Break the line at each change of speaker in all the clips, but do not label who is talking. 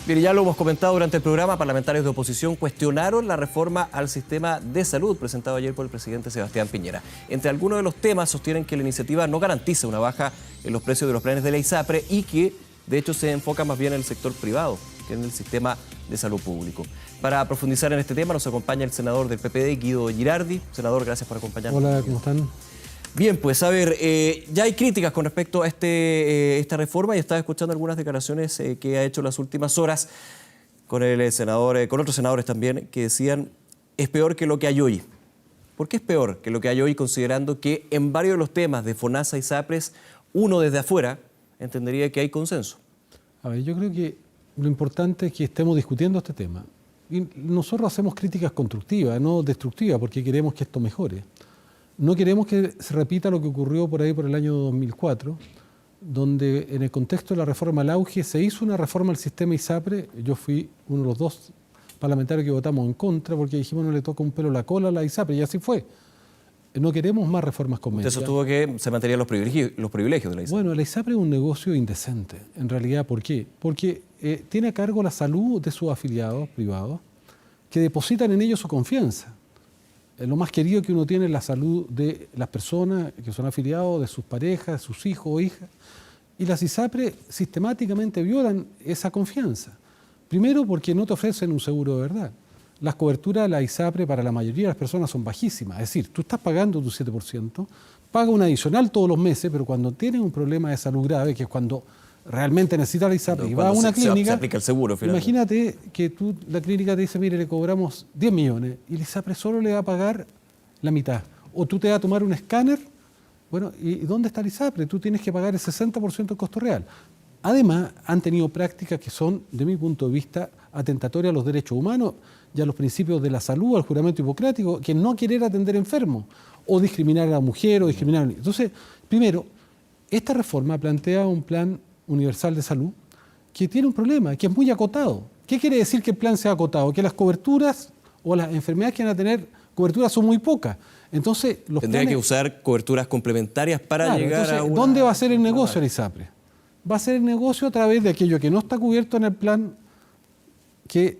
Bien, ya lo hemos comentado durante el programa, parlamentarios de oposición cuestionaron la reforma al sistema de salud presentada ayer por el presidente Sebastián Piñera. Entre algunos de los temas sostienen que la iniciativa no garantiza una baja en los precios de los planes de la ISAPRE y que de hecho se enfoca más bien en el sector privado que en el sistema de salud público. Para profundizar en este tema nos acompaña el senador del PPD, Guido Girardi. Senador, gracias por acompañarnos.
Hola, ¿cómo están?
Bien, pues a ver, ya hay críticas con respecto a esta reforma y estaba escuchando algunas declaraciones que ha hecho en las últimas horas con el senador, con otros senadores también, que decían es peor que lo que hay hoy. ¿Por qué es peor que lo que hay hoy, considerando que en varios de los temas de FONASA y SAPRES, uno desde afuera entendería que hay consenso?
A ver, yo creo que lo importante es que estemos discutiendo este tema. Y nosotros hacemos críticas constructivas, no destructivas, porque queremos que esto mejore. No queremos que se repita lo que ocurrió por ahí por el año 2004, donde en el contexto de la reforma al auge se hizo una reforma al sistema ISAPRE. Yo fui uno de los dos parlamentarios que votamos en contra porque dijimos no le toca un pelo la cola a la ISAPRE y así fue. No queremos más reformas convencionales.
Usted sostuvo que se mantenían los privilegios de la ISAPRE.
Bueno, la ISAPRE es un negocio indecente, en realidad. ¿Por qué? Porque tiene a cargo la salud de sus afiliados privados que depositan en ellos su confianza. Lo más querido que uno tiene es la salud de las personas que son afiliados, de sus parejas, sus hijos o hijas. Y las ISAPRE sistemáticamente violan esa confianza. Primero porque no te ofrecen un seguro de verdad. Las coberturas de la ISAPRE para la mayoría de las personas son bajísimas. Es decir, tú estás pagando tu 7%, pagas un adicional todos los meses, pero cuando tienes un problema de salud grave, que es cuando realmente necesitas la ISAPRE y vas a una clínica,
se aplica el seguro,
imagínate que la clínica te dice, mire, le cobramos 10 millones y la ISAPRE solo le va a pagar la mitad. O tú te vas a tomar un escáner, bueno, ¿y dónde está la ISAPRE? Tú tienes que pagar el 60% del costo real. Además, han tenido prácticas que son, de mi punto de vista, atentatorias a los derechos humanos y a los principios de la salud, al juramento hipocrático, que no querer atender enfermos, o discriminar a la mujer, o discriminar a los niños. Entonces, primero, esta reforma plantea un plan universal de salud que tiene un problema, que es muy acotado. ¿Qué quiere decir que el plan sea acotado? Que las coberturas o las enfermedades que van a tener coberturas son muy pocas. Entonces,
tendría que usar coberturas complementarias para llegar a una...
¿Dónde va a ser el negocio el ISAPRE? Va a ser el negocio a través de aquello que no está cubierto en el plan, que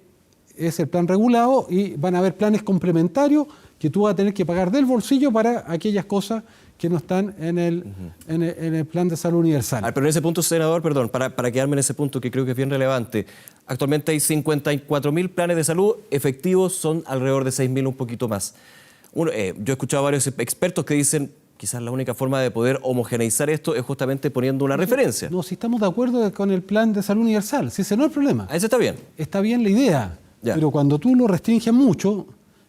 es el plan regulado, y van a haber planes complementarios que tú vas a tener que pagar del bolsillo para aquellas cosas que no están en el plan de salud universal.
Pero en ese punto, senador, perdón, para quedarme en ese punto que creo que es bien relevante, actualmente hay 54.000 planes de salud, efectivos son alrededor de 6.000, un poquito más. Yo he escuchado a varios expertos que dicen quizás la única forma de poder homogeneizar esto es justamente poniendo una referencia.
No, si estamos de acuerdo con el plan de salud universal, si ese no es el problema.
Ese está bien.
Está bien la idea, pero cuando tú lo restringes mucho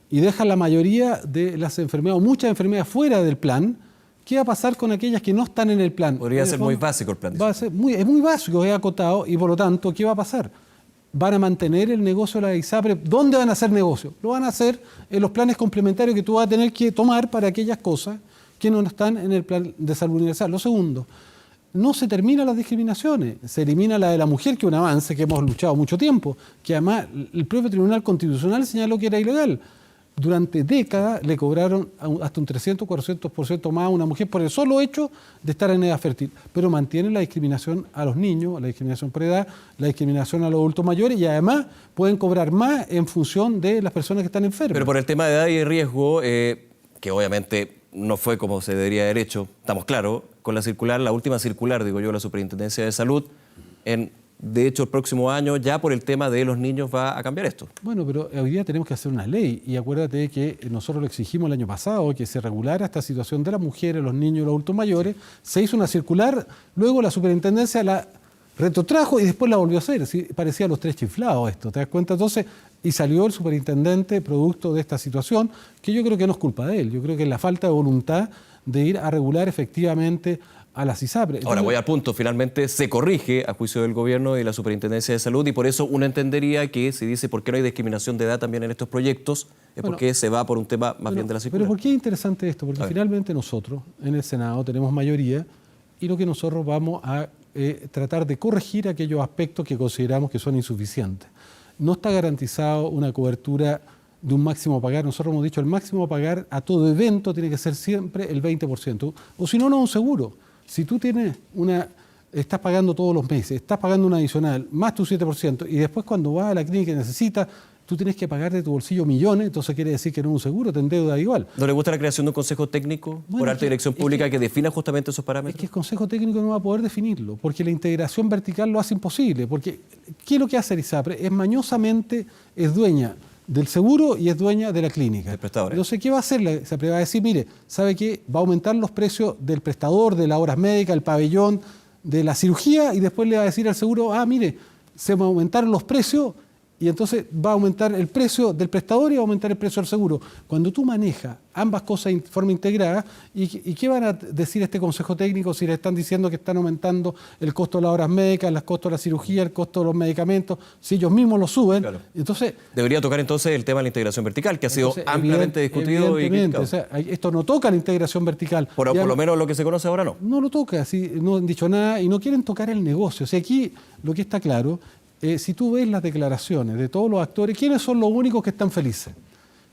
y dejas la mayoría de las enfermedades o muchas enfermedades fuera del plan, ¿qué va a pasar con aquellas que no están en el plan?
Podría ser muy básico el plan.
Es muy básico, es acotado, y por lo tanto, ¿qué va a pasar? ¿Van a mantener el negocio de la ISAPRE? ¿Dónde van a hacer negocio? Lo van a hacer en los planes complementarios que tú vas a tener que tomar para aquellas cosas que no están en el plan de salud universal. Lo segundo, no se terminan las discriminaciones, se elimina la de la mujer, que es un avance que hemos luchado mucho tiempo, que además el propio Tribunal Constitucional señaló que era ilegal. Durante décadas le cobraron hasta un 300, 400% más a una mujer por el solo hecho de estar en edad fértil. Pero mantienen la discriminación a los niños, la discriminación por edad, la discriminación a los adultos mayores, y además pueden cobrar más en función de las personas que están enfermas.
Pero por el tema de edad y de riesgo, que obviamente no fue como se debería haber hecho, estamos claros, con la circular, la última circular, digo yo, la Superintendencia de Salud, de hecho, el próximo año, ya por el tema de los niños, va a cambiar esto.
Bueno, pero hoy día tenemos que hacer una ley, y acuérdate que nosotros lo exigimos el año pasado, que se regulara esta situación de las mujeres, los niños y los adultos mayores. Se hizo una circular, luego la superintendencia la retrotrajo y después la volvió a hacer. ¿Sí? Parecía los tres chiflados esto, ¿te das cuenta? Entonces, y salió el superintendente producto de esta situación, que yo creo que no es culpa de él, yo creo que es la falta de voluntad de ir a regular efectivamente a las ISAPRE.
Ahora voy al punto, finalmente se corrige a juicio del gobierno y la Superintendencia de Salud, y por eso uno entendería que si dice por qué no hay discriminación de edad también en estos proyectos, es porque se va por un tema más bien de la circular.
Pero ¿por qué es interesante esto? Porque finalmente nosotros en el Senado tenemos mayoría, y lo que nosotros vamos a tratar de corregir aquellos aspectos que consideramos que son insuficientes. No está garantizado una cobertura de un máximo a pagar. Nosotros hemos dicho el máximo a pagar a todo evento tiene que ser siempre el 20%, o si no, no es un seguro. Si tú tienes una estás pagando todos los meses, estás pagando un adicional, más tu 7%, y después cuando vas a la clínica y necesitas, tú tienes que pagar de tu bolsillo millones, entonces quiere decir que no es un seguro, te endeuda igual.
¿No le gusta la creación de un consejo técnico por alta dirección pública que defina justamente esos parámetros?
Es que el consejo técnico no va a poder definirlo, porque la integración vertical lo hace imposible, porque ¿qué es lo que hace el ISAPRE? Es mañosamente, es dueña del seguro y es dueña de la clínica.
El prestador.
Entonces, ¿qué va a hacer? La ISAPRE va a decir, mire, ¿sabe qué? Va a aumentar los precios del prestador, de las horas médicas, el pabellón, de la cirugía, y después le va a decir al seguro, mire, se me aumentaron los precios, y entonces va a aumentar el precio del prestador y va a aumentar el precio del seguro. Cuando tú manejas ambas cosas de forma integrada, ¿y qué van a decir este consejo técnico si le están diciendo que están aumentando el costo de las horas médicas, el costo de la cirugía, el costo de los medicamentos, si ellos mismos lo suben? Claro. Entonces,
debería tocar entonces el tema de la integración vertical, que ha sido ampliamente discutido y criticado.
O sea, esto no toca la integración vertical.
Por lo menos lo que se conoce ahora no.
No lo toca, sí, no han dicho nada y no quieren tocar el negocio. O sea, aquí lo que está claro, si tú ves las declaraciones de todos los actores, ¿quiénes son los únicos que están felices?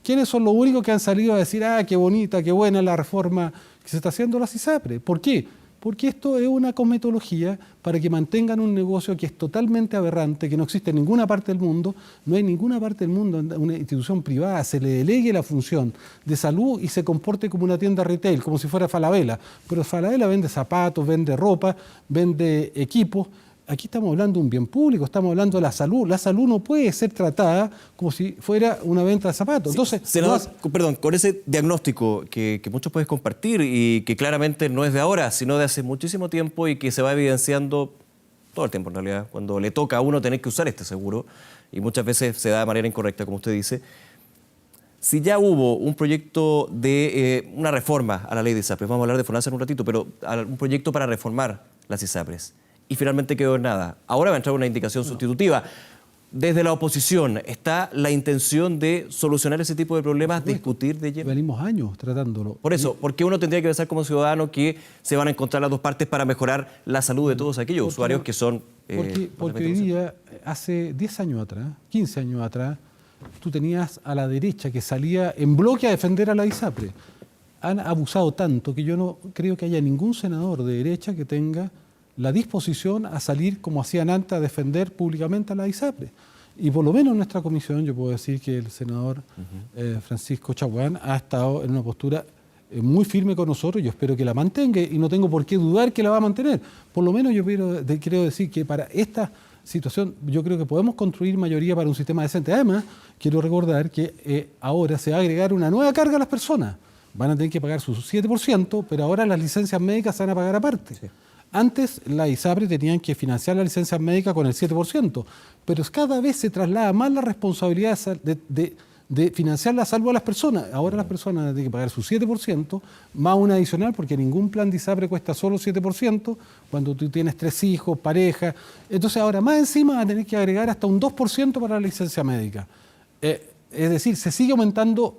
¿Quiénes son los únicos que han salido a decir, qué bonita, qué buena la reforma que se está haciendo la CISAPRE? ¿Por qué? Porque esto es una cosmetología para que mantengan un negocio que es totalmente aberrante, que no existe en ninguna parte del mundo. No hay ninguna parte del mundo donde una institución privada se le delegue la función de salud y se comporte como una tienda retail, como si fuera Falabella. Pero Falabella vende zapatos, vende ropa, vende equipos. Aquí estamos hablando de un bien público, estamos hablando de la salud. La salud no puede ser tratada como si fuera una venta de zapatos. Entonces,
senador, perdón, con ese diagnóstico que muchos puedes compartir y que claramente no es de ahora, sino de hace muchísimo tiempo y que se va evidenciando todo el tiempo en realidad, cuando le toca a uno tener que usar este seguro y muchas veces se da de manera incorrecta, como usted dice. Si ya hubo un proyecto de una reforma a la ley de ISAPRES, vamos a hablar de FONASA en un ratito, pero un proyecto para reformar las ISAPRES, y finalmente quedó en nada. Ahora va a entrar una indicación sustitutiva. Desde la oposición, ¿está la intención de solucionar ese tipo de problemas, discutir de lleno?
Venimos años tratándolo.
Por eso, ¿por qué uno tendría que pensar como ciudadano que se van a encontrar las dos partes para mejorar la salud de todos aquellos usuarios que son...
Porque hoy día, hace 10 años atrás, 15 años atrás, tú tenías a la derecha que salía en bloque a defender a la ISAPRE. Han abusado tanto que yo no creo que haya ningún senador de derecha que tenga la disposición a salir como hacían antes a defender públicamente a la ISAPRE. Y por lo menos en nuestra comisión yo puedo decir que el senador Francisco Chaguán ha estado en una postura muy firme con nosotros. Yo espero que la mantenga y no tengo por qué dudar que la va a mantener. Por lo menos yo quiero decir que para esta situación yo creo que podemos construir mayoría para un sistema decente. Además, quiero recordar que ahora se va a agregar una nueva carga a las personas. Van a tener que pagar su 7%, pero ahora las licencias médicas se van a pagar aparte. Sí. Antes, la ISAPRE tenían que financiar la licencia médica con el 7%, pero cada vez se traslada más la responsabilidad de financiar la salud a las personas. Ahora las personas tienen que pagar su 7%, más un adicional, porque ningún plan de ISAPRE cuesta solo 7%, cuando tú tienes 3 hijos, pareja. Entonces ahora más encima van a tener que agregar hasta un 2% para la licencia médica. Es decir, se sigue aumentando,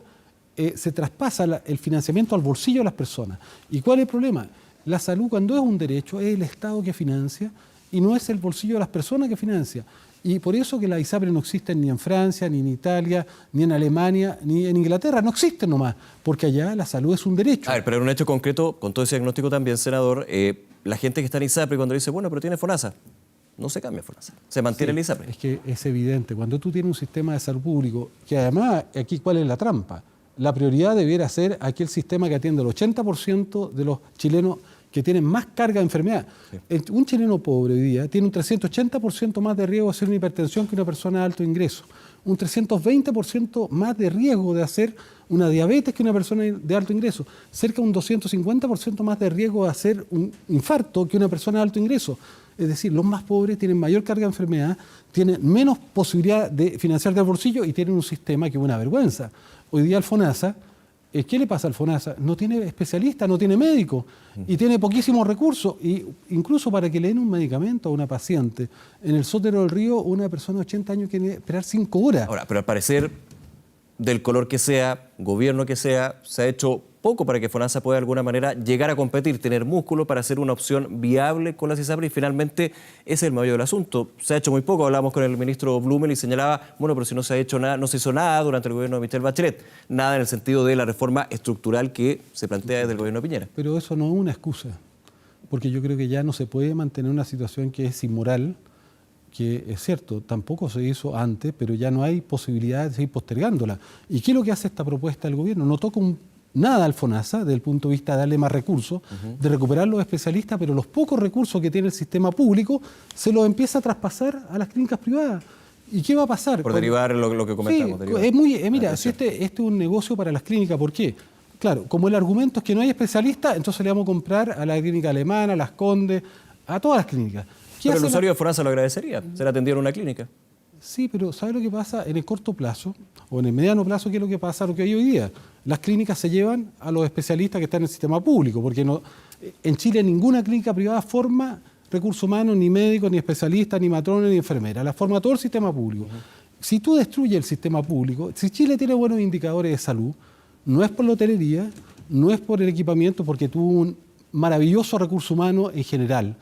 se traspasa el financiamiento al bolsillo de las personas. ¿Y cuál es el problema? La salud, cuando es un derecho, es el Estado que financia y no es el bolsillo de las personas que financia. Y por eso que la ISAPRE no existe ni en Francia, ni en Italia, ni en Alemania, ni en Inglaterra. No existen nomás, porque allá la salud es un derecho.
A ver, pero en un hecho concreto, con todo ese diagnóstico también, senador, la gente que está en ISAPRE cuando dice, bueno, pero tiene FONASA, no se cambia FONASA, se mantiene el ISAPRE.
Es que es evidente, cuando tú tienes un sistema de salud público, que además, aquí, ¿cuál es la trampa? La prioridad debiera ser aquel sistema que atiende el 80% de los chilenos que tienen más carga de enfermedad. Sí. Un chileno pobre hoy día tiene un 380% más de riesgo de hacer una hipertensión que una persona de alto ingreso, un 320% más de riesgo de hacer una diabetes que una persona de alto ingreso, cerca de un 250% más de riesgo de hacer un infarto que una persona de alto ingreso. Es decir, los más pobres tienen mayor carga de enfermedad, tienen menos posibilidad de financiar del bolsillo y tienen un sistema que es una vergüenza. Hoy día el FONASA, ¿qué le pasa al FONASA? No tiene especialista, no tiene médico y tiene poquísimos recursos. Y incluso para que le den un medicamento a una paciente en el Sotero del Río, una persona de 80 años quiere esperar 5 horas.
Ahora, pero al parecer, del color que sea, gobierno que sea, se ha hecho poco para que FONASA pueda de alguna manera llegar a competir, tener músculo para ser una opción viable con la ISAPRE y finalmente ese es el meollo del asunto. Se ha hecho muy poco, hablábamos con el ministro Blumel y señalaba, bueno, pero si no se ha hecho nada, no se hizo nada durante el gobierno de Michelle Bachelet, nada en el sentido de la reforma estructural que se plantea desde el gobierno de Piñera.
Pero eso no es una excusa, porque yo creo que ya no se puede mantener una situación que es inmoral, que es cierto, tampoco se hizo antes, pero ya no hay posibilidad de seguir postergándola. ¿Y qué es lo que hace esta propuesta del gobierno? No toca nada al FONASA desde el punto de vista de darle más recursos, de recuperar los especialistas, pero los pocos recursos que tiene el sistema público se los empieza a traspasar a las clínicas privadas. ¿Y qué va a pasar?
Por derivar lo que comentamos.
Sí, es mira, si este es un negocio para las clínicas, ¿por qué? Claro, como el argumento es que no hay especialistas, entonces le vamos a comprar a la clínica alemana, a las Condes, a todas las clínicas.
Pero el usuario de FONASA lo agradecería, ser atendido en una clínica.
Sí, pero ¿sabe lo que pasa en el corto plazo o en el mediano plazo? ¿Qué es lo que pasa? Lo que hay hoy día. Las clínicas se llevan a los especialistas que están en el sistema público, porque en Chile ninguna clínica privada forma recursos humanos, ni médicos, ni especialistas, ni matrones, ni enfermeras. La forma todo el sistema público. Si tú destruyes el sistema público, si Chile tiene buenos indicadores de salud, no es por la hotelería, no es por el equipamiento, porque tuvo un maravilloso recurso humano en general,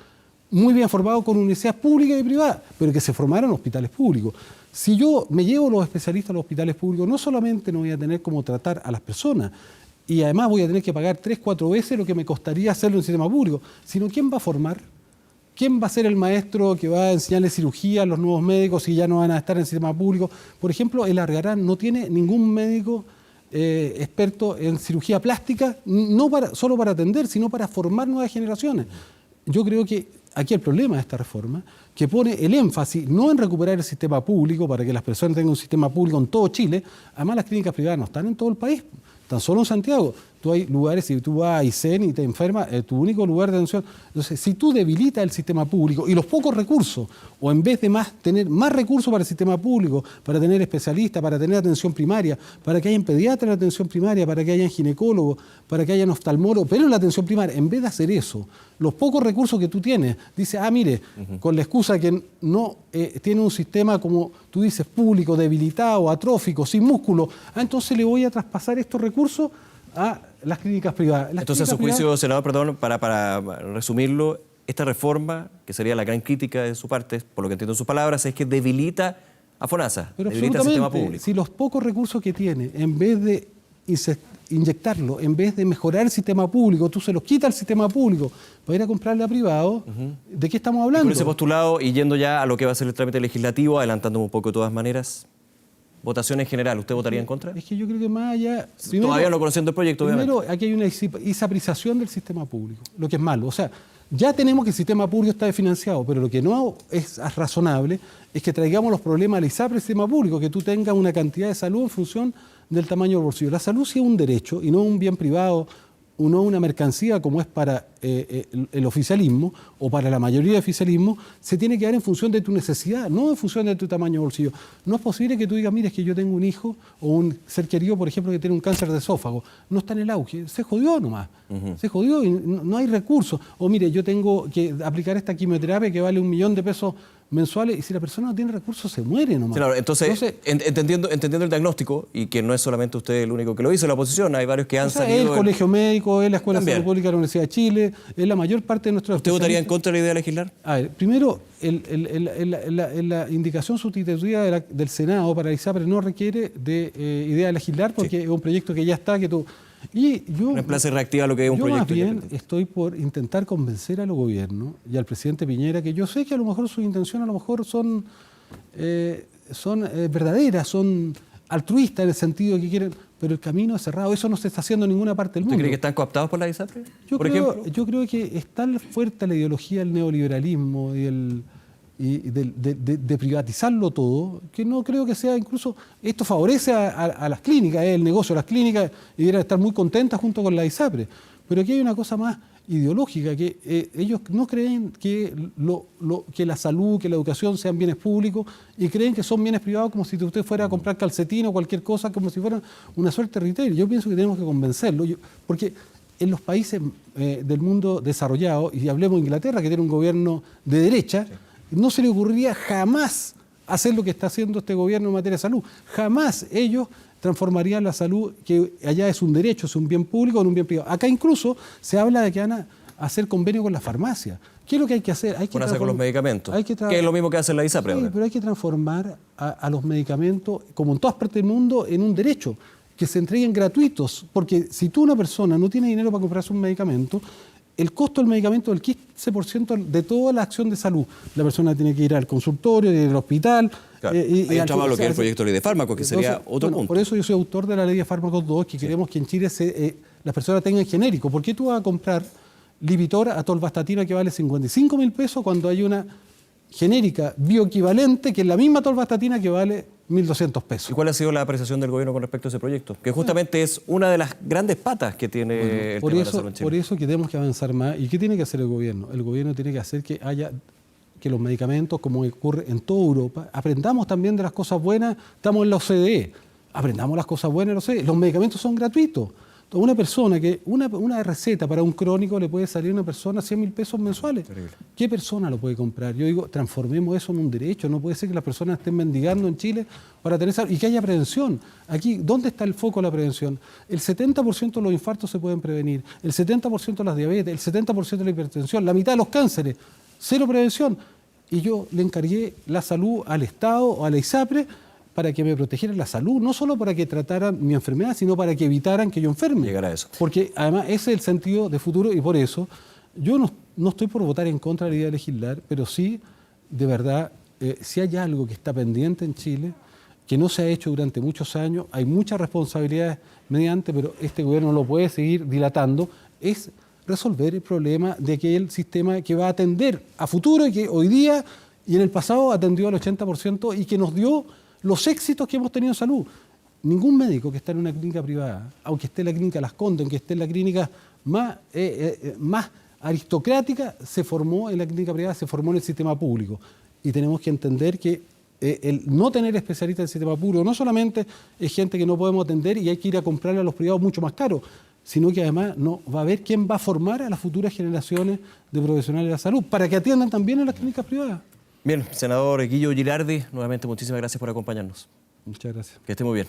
muy bien formado con universidades públicas y privadas, pero que se formaron en hospitales públicos. Si yo me llevo los especialistas a los hospitales públicos, no solamente no voy a tener cómo tratar a las personas, y además voy a tener que pagar 3, 4 veces lo que me costaría hacerlo en el sistema público, sino ¿quién va a formar? ¿Quién va a ser el maestro que va a enseñarle cirugía a los nuevos médicos si ya no van a estar en el sistema público? Por ejemplo, el Argarán no tiene ningún médico experto en cirugía plástica, no solo para atender, sino para formar nuevas generaciones. Yo creo que aquí el problema de esta reforma, que pone el énfasis no en recuperar el sistema público para que las personas tengan un sistema público en todo Chile, además las clínicas privadas no están en todo el país, tan solo en Santiago. Tú hay lugares, si tú vas a Aysén y te enfermas, tu único lugar de atención. Entonces, si tú debilitas el sistema público y los pocos recursos, o en vez de tener más recursos para el sistema público, para tener especialistas, para tener atención primaria, para que hayan pediatras en la atención primaria, para que hayan ginecólogos, para que hayan oftalmólogos, pero en la atención primaria, en vez de hacer eso, los pocos recursos que tú tienes, dices, mire, con la excusa que no tiene un sistema, como tú dices, público, debilitado, atrófico, sin músculo, entonces le voy a traspasar estos recursos a las clínicas privadas.
Entonces, a su juicio, senador, perdón, para resumirlo, esta reforma, que sería la gran crítica de su parte, por lo que entiendo en sus palabras, es que debilita a FONASA,
pero
debilita el sistema público.
Si los pocos recursos que tiene, en vez de inyectarlo, en vez de mejorar el sistema público, tú se los quitas al sistema público para ir a comprarle a privado, ¿de qué estamos hablando?
Y con ese postulado, y yendo ya a lo que va a ser el trámite legislativo, adelantándome un poco de todas maneras, votación en general, ¿usted votaría en contra?
Es que yo creo que más allá... Primero,
todavía no conociendo el proyecto, obviamente.
Primero, aquí hay una isaprización del sistema público, lo que es malo. O sea, ya tenemos que el sistema público está desfinanciado, pero lo que no es razonable es que traigamos los problemas al ISAPRE del sistema público, que tú tengas una cantidad de salud en función del tamaño del bolsillo. La salud sí es un derecho y no un bien privado, o no una mercancía como es para el oficialismo o para la mayoría del oficialismo, se tiene que dar en función de tu necesidad, no en función de tu tamaño de bolsillo. No es posible que tú digas, mira, es que yo tengo un hijo o un ser querido, por ejemplo, que tiene un cáncer de esófago, no está en el auge, se jodió nomás, se jodió y no hay recursos. O mire, yo tengo que aplicar esta quimioterapia que vale $1.000.000 mensuales, y si la persona no tiene recursos se muere nomás.
Claro, entonces entendiendo el diagnóstico, y que no es solamente usted el único que lo hizo, la oposición, hay varios que han salido...
Es el Colegio Médico, es la Escuela de Salud Pública de la Universidad de Chile, es la mayor parte de nuestros...
¿Usted votaría en contra de la idea de legislar?
A ver, primero, la indicación sustitutiva del Senado para ISAPRE no requiere de idea de legislar, porque es un proyecto que ya está, que tú... Y yo,
reemplace reactiva lo que es un proyecto.
Yo más bien estoy por intentar convencer al gobierno y al presidente Piñera, que yo sé que a lo mejor sus intenciones a lo mejor son verdaderas, son altruistas en el sentido de que quieren, pero el camino es cerrado. Eso no se está haciendo en ninguna parte del mundo.
¿Usted cree que están cooptados por la ISAPRE?
Yo creo que es tan fuerte la ideología del neoliberalismo y de privatizarlo todo, que no creo que sea incluso... Esto favorece a las clínicas, el negocio de las clínicas, y deberían estar muy contentas junto con la ISAPRE. Pero aquí hay una cosa más ideológica, que ellos no creen que la salud, que la educación sean bienes públicos, y creen que son bienes privados, como si usted fuera a comprar calcetín o cualquier cosa, como si fueran una suerte de retail. Yo pienso que tenemos que convencerlo, porque en los países del mundo desarrollado, y hablemos de Inglaterra, que tiene un gobierno de derecha, no se le ocurriría jamás hacer lo que está haciendo este gobierno en materia de salud. Jamás ellos transformarían la salud, que allá es un derecho, es un bien público, en un bien privado. Acá incluso se habla de que van a hacer convenio con la farmacia. ¿Qué es lo que hay que hacer? Hay que
con los medicamentos, que es lo mismo que hace la ISAPRE.
Sí, pero hay que transformar a los medicamentos, como en todas partes del mundo, en un derecho, que se entreguen gratuitos. Porque si tú, una persona, no tiene dinero para comprarse un medicamento, el costo del medicamento del 15% de toda la acción de salud. La persona tiene que ir al consultorio, ir al hospital.
Claro. Ahí entramos a lo que es el proyecto de ley de fármacos, que sería otro punto.
Por eso yo soy autor de la ley de fármacos 2, que queremos que en Chile las personas tengan genérico. ¿Por qué tú vas a comprar Lipitor a atorvastatina que vale 55.000 pesos cuando hay una genérica bioequivalente que es la misma atorvastatina que vale 1.200 pesos?
¿Y cuál ha sido la apreciación del gobierno con respecto a ese proyecto? Que justamente es una de las grandes patas que tiene el tema de la salud en Chile.
Por eso que tenemos que avanzar más. ¿Y qué tiene que hacer el gobierno? El gobierno tiene que hacer que los medicamentos, como ocurre en toda Europa, aprendamos también de las cosas buenas. Estamos en la OCDE, aprendamos las cosas buenas en la OCDE. Los medicamentos son gratuitos. Una persona una receta para un crónico le puede salir a una persona 100.000 pesos mensuales.
Terrible.
¿Qué persona lo puede comprar? Yo digo, transformemos eso en un derecho. No puede ser que las personas estén mendigando en Chile para tener salud y que haya prevención. Aquí, ¿dónde está el foco de la prevención? El 70% de los infartos se pueden prevenir, el 70% de las diabetes, el 70% de la hipertensión, la mitad de los cánceres. Cero prevención. Y yo le encargué la salud al Estado o a la ISAPRE para que me protegieran la salud, no solo para que trataran mi enfermedad, sino para que evitaran que yo enferme.
Llegar a eso.
Porque además ese es el sentido de futuro y por eso yo no estoy por votar en contra de la idea de legislar, pero sí, de verdad, si hay algo que está pendiente en Chile, que no se ha hecho durante muchos años, hay muchas responsabilidades mediante, pero este gobierno lo puede seguir dilatando, es resolver el problema de aquel sistema que va a atender a futuro y que hoy día y en el pasado atendió al 80% y que nos dio los éxitos que hemos tenido en salud. Ningún médico que está en una clínica privada, aunque esté en la clínica Las Condes, aunque esté en la clínica más aristocrática, se formó en la clínica privada, se formó en el sistema público. Y tenemos que entender que el no tener especialistas en el sistema público no solamente es gente que no podemos atender y hay que ir a comprarle a los privados mucho más caro, sino que además no va a haber quién va a formar a las futuras generaciones de profesionales de la salud para que atiendan también en las clínicas privadas.
Bien, senador Guillo Gilardi, nuevamente muchísimas gracias por acompañarnos.
Muchas gracias.
Que esté muy bien.